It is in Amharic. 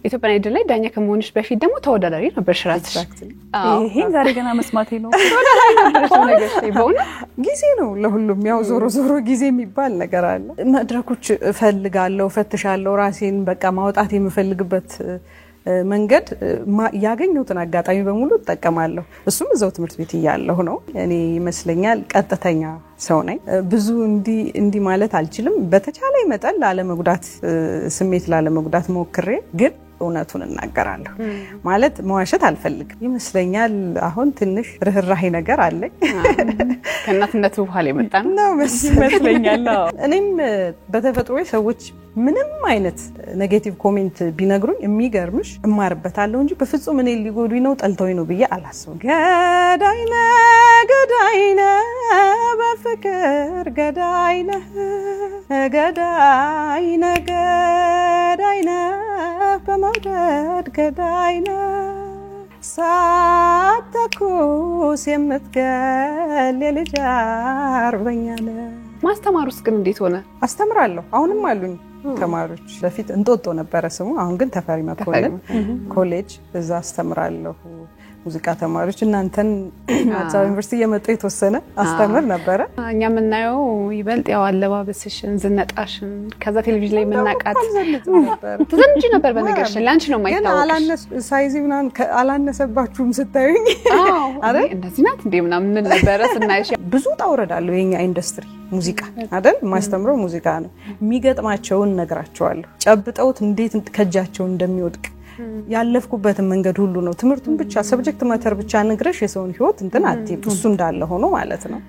ኢትዮጵያ አይደል ላይ ዳኛ ከመሆንሽ በፊት ደግሞ ተወዳዳሪ ነበርሽ ራስሽ ይሄን ዛሬ ገና መስማቴ ነው ተወዳዳሪ ነበርሽ ነገር በእውነት ጊዜ ነው ለሁሉም ያው ዞሮ ጊዜ የሚባል ነገር አለ መድረኮች እፈልጋለሁ ፈትሻለሁ ራሴን በቃ ማውጣት የምፈልግበት መንገድ ያገኙትን አጋጣሚ በሙሉ ተጠቀማለሁ እሱም እዛው ትምህርት ቤት ይያለሁ ነው እኔ ይመስለኛል ቀጥተኛ ሰው ነኝ ብዙ እንዲ ማለት አልችልም በተቻለኝ መጠን ላለመጉዳት ስሜት ላለመጉዳት ሞክሬ ግን እውነቱን እናገራለሁ ማለት መዋሸት አልፈልግም ይመስለኛል አሁን ትንሽ ርህራሄ ነገር አለኝ ከእናትነቱ በኋላ የመጣ ነው መስለኛል እኔም በተፈጥሮዬ ሰዎች ምንም አይነት ኔጌቲቭ ኮሜንት ቢነግሩኝ የሚገርምሽ እማርበታለሁ እንጂ በፍጹም እኔ ሊጎዱኝ ነው ጠልተውኝ ነው ብዬ አላስብም ገዳይነ በፍቅር ገዳይነ በመውደድ ገዳይነ ሳተኩስ የምትገል የልጅ አርበኛነ ማስተማሩስ ግን እንዴት ሆነ አስተምራለሁ አሁንም አሉኝ ተማሪዎች በፊት እንጦጦ ነበር ስሙ አሁን ግን ተፈሪ መኮንን ኮሌጅ እዛ አስተምራለሁ ሙዚቃ ተማሪዎች እናንተን አዲስ ዩኒቨርሲቲ የመጣ የተወሰነ አስተምር ነበር እኛ ምናየው ይበልጥ ያው አለባበስሽን ዝነጣሽን ከዛ ቴሌቪዥን ላይ መናቃት ትዘንጂ ነበር በነገርሽ ላንቺ ነው ማይታወቅሽ አላነስ ሳይዚውናን አላነሰባችሁም ስታዩኝ አይደል እንደዚህ ናት እንዴ ምናምን ነበር ስናይሽ ብዙ ታውረዳለሁ የኛ ኢንዱስትሪ ሙዚቃ አይደል ማስተምረው ሙዚቃ ነው የሚገጥማቸውን ነግራቸዋለሁ ጨብጠውት እንዴት ከጃቸው እንደሚወድቅ ያለፍኩበት መንገድ ሁሉ ነው ትምርቱን ብቻ ሰብጀክት ማተር ብቻ ነግረሽ የሰውን ህይወት እንትን አትይ እሱ እንዳለ ሆኖ ማለት ነው